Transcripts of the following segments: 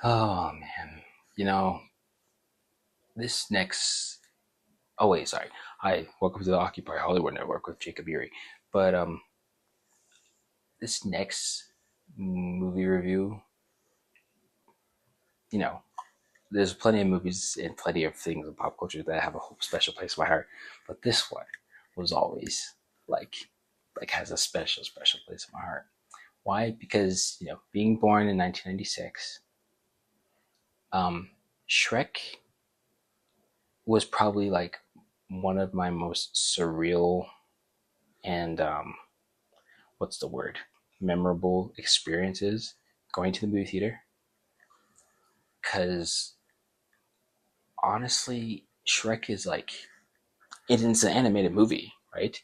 Oh man, you know this next. Oh wait, sorry. Hi, welcome to the Occupy Hollywood Network with Jacob Erie. But this next movie review, you know, there's plenty of movies and plenty of things in pop culture that have a whole special place in my heart. But this one was always like, has a special place in my heart. Why? Because being born in 1996, um, Shrek was probably like one of my most surreal and what's the word, memorable experiences going to the movie theater. Because honestly, Shrek is like, it's an animated movie, right?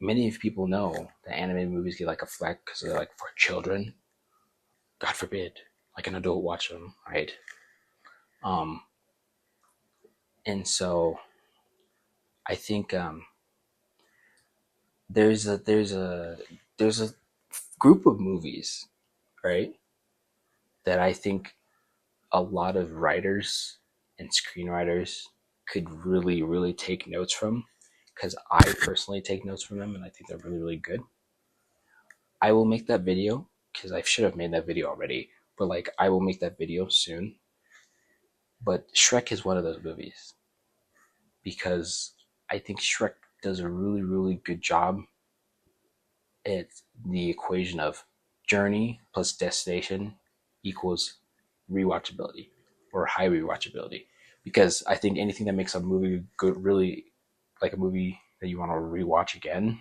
Many of people know that animated movies get like a flack because they're like for children. God forbid, like an adult watch them, right? Um, and so I think there's a group of movies, right, that I think a lot of writers and screenwriters could really take notes from, because I personally take notes from them and I think they're really good. I will make that video because I should have made that video already, but like I will make that video soon. But Shrek is one of those movies because I think Shrek does a really good job at the equation of journey plus destination equals rewatchability or high rewatchability. Because I think anything that makes a movie good, really like a movie that you want to rewatch again,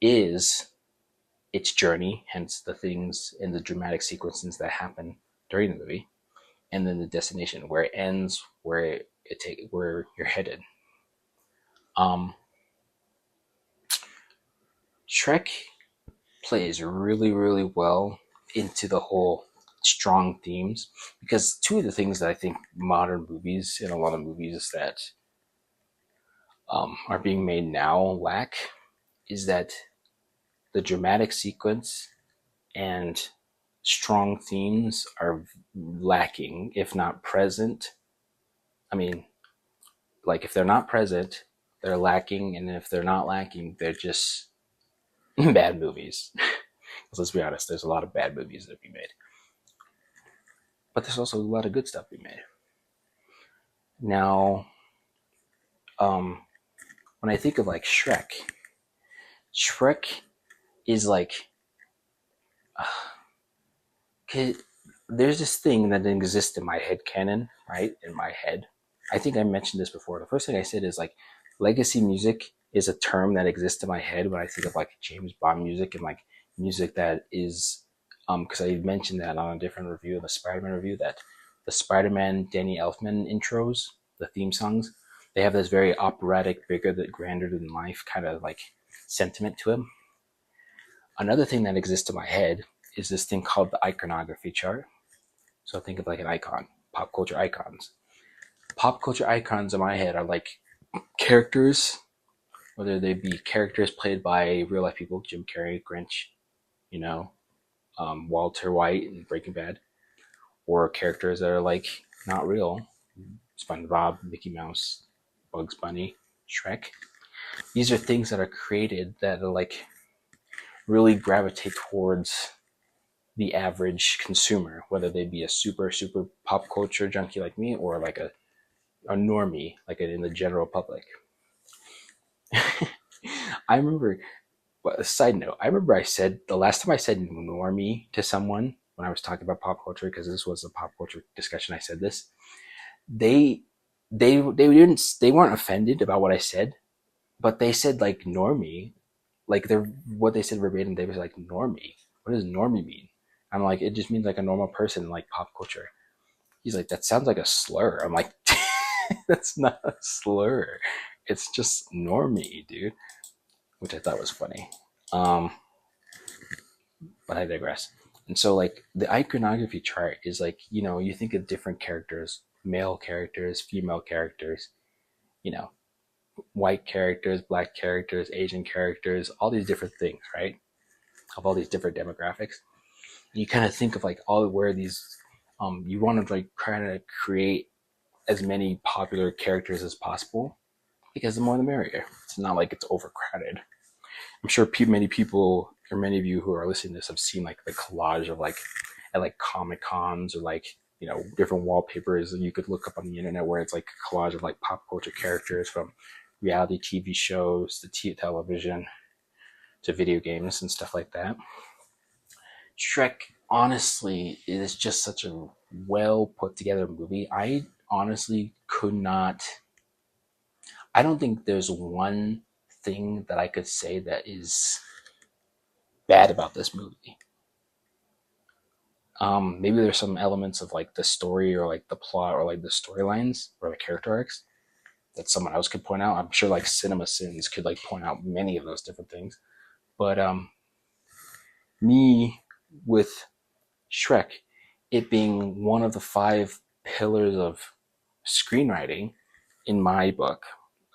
is its journey, hence the things and the dramatic sequences that happen during the movie, and then the destination where it ends, where you're headed. Um, Shrek plays really well into the whole strong themes, because two of the things that I think modern movies and a lot of movies that are being made now lack is that the dramatic sequence and strong themes are lacking, if not present. I mean, like if they're not present, they're lacking, and if they're not lacking, they're just bad movies. Let's be honest, there's a lot of bad movies that be made, but there's also a lot of good stuff being made. Now, um, when I think of like Shrek is like, uh, there's this thing that exists in my head canon, right? In my head. I think I mentioned this before. The first thing I said is like legacy music is a term that exists in my head when I think of like James Bond music and like music that is, because I mentioned that on a different review, the Spider-Man review, that the Spider-Man Danny Elfman intros, the theme songs, they have this very operatic, bigger, grander than life kind of like sentiment to them. Another thing that exists in my head is this thing called the iconography chart. So think of like an icon, pop culture icons. Pop culture icons in my head are like characters, whether they be characters played by real life people, Jim Carrey, Grinch, you know, Walter White in Breaking Bad, or characters that are like not real, SpongeBob, Mickey Mouse, Bugs Bunny, Shrek. These are things that are created that are like really gravitate towards the average consumer, whether they be a super pop culture junkie like me or like a normie, like in the general public. I remember, a side note, I remember I said, the last time I said normie to someone when I was talking about pop culture, because this was a pop culture discussion, I said this, they they weren't offended about what I said, but they said like normie, like they're what they said verbatim, they was like normie. What does normie mean? I'm like, it just means like a normal person in like pop culture. He's like, that sounds like a slur. I'm like, that's not a slur. It's just normie, dude. Which I thought was funny. Um, but I digress. And so, like, the iconography chart is like, you think of different characters, male characters, female characters, you know, white characters, black characters, Asian characters, all these different things, right? Of all these different demographics. And you kind of think of like all where these You want to like try to create as many popular characters as possible because the more the merrier. It's not like it's overcrowded. I'm sure many people or many of you who are listening to this have seen like the collage of like at like Comic Cons or like different wallpapers that you could look up on the internet where it's like a collage of like pop culture characters from reality TV shows to television to video games and stuff like that. Shrek, honestly, is just such a well put together movie. I honestly could not. I don't think there's one thing that I could say that is bad about this movie. Maybe there's some elements of like the story or like the plot or like the storylines or the character arcs that someone else could point out. I'm sure like Cinema Sins could like point out many of those different things. But me with Shrek, it being one of the five pillars of screenwriting in my book,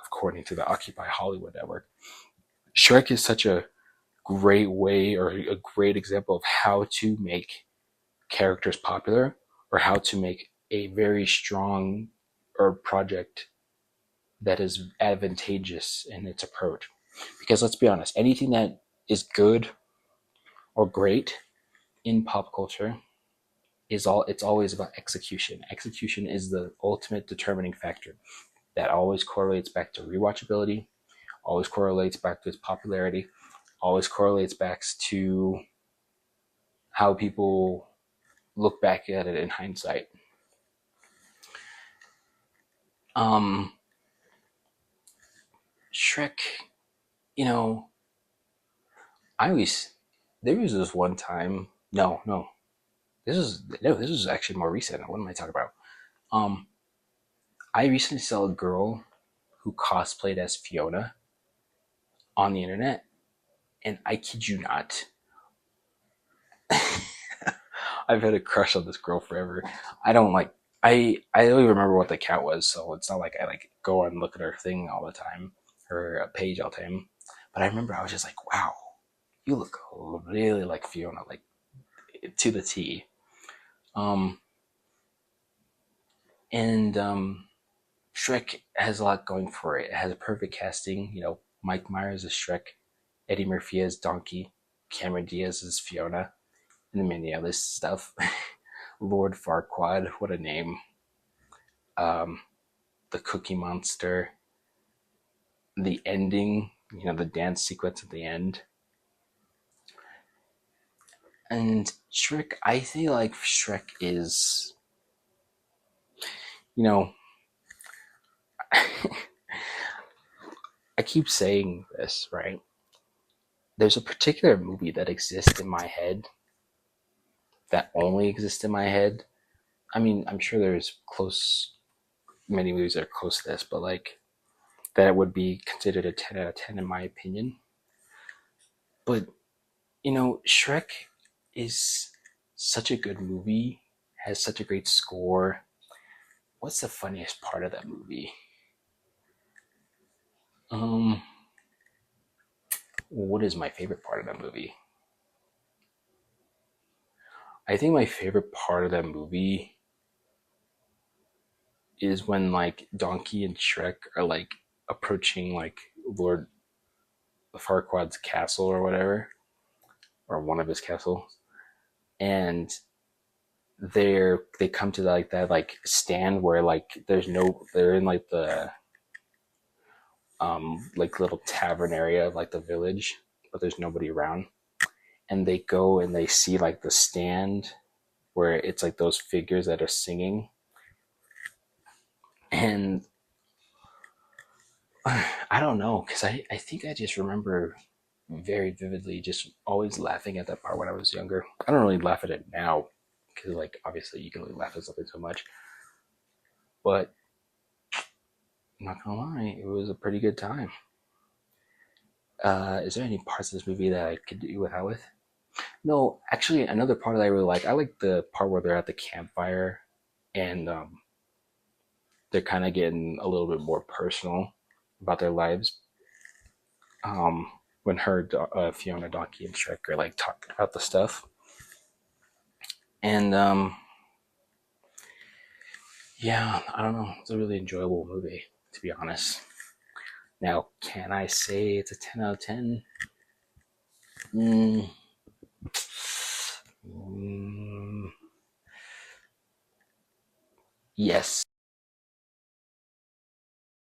according to the Occupy Hollywood Network, Shrek is such a great way or a great example of how to make characters popular or how to make a very strong or project that is advantageous in its approach. Because let's be honest, anything that is good or great in pop culture it's always about execution. Execution is the ultimate determining factor that always correlates back to rewatchability, always correlates back to its popularity, always correlates back to how people look back at it in hindsight. Um, Shrek, you know, I always there was this one time. No, this is actually more recent. What am I talking about? Um, I recently saw a girl who cosplayed as Fiona on the internet, and I kid you not, I've had a crush on this girl forever. I don't like. I don't even remember what the account was, so it's not like I like go and look at her thing all the time, her page all the time. But I remember I was just like, wow, you look really like Fiona, like to the T. Um, and Shrek has a lot going for it. It has a perfect casting. Mike Myers as Shrek, Eddie Murphy as Donkey, Cameron Diaz as Fiona, and many other stuff. Lord Farquaad, what a name. Um, the Cookie Monster, the ending, the dance sequence at the end. And Shrek, I feel like Shrek is, you know, I keep saying this, right? There's a particular movie that exists in my head that only exists in my head. I mean, I'm sure there's many movies that are close to this, but like that would be considered a 10 out of 10 in my opinion. But, Shrek is such a good movie, has such a great score. What's the funniest part of that movie? Um, what is my favorite part of that movie? I think my favorite part of that movie is when like Donkey and Shrek are like approaching like Lord Farquaad's castle or whatever, or one of his castles, and they come to like that like stand where like they're in like the like little tavern area of like the village, but there's nobody around, and they go and they see like the stand where it's like those figures that are singing, and I don't know because I think I just remember very vividly just always laughing at that part when I was younger. I don't really laugh at it now because like obviously you can only laugh at something so much, but I'm not gonna lie, it was a pretty good time. Is there any parts of this movie that I could do without with? No, actually, another part that I really like. I like the part where they're at the campfire and they're kind of getting a little bit more personal about their lives. When Fiona, Donkey, and Shrek are like talking about the stuff, and Yeah, I don't know. It's a really enjoyable movie, to be honest. Now, can I say it's a 10 out of 10? Mm, mm, yes.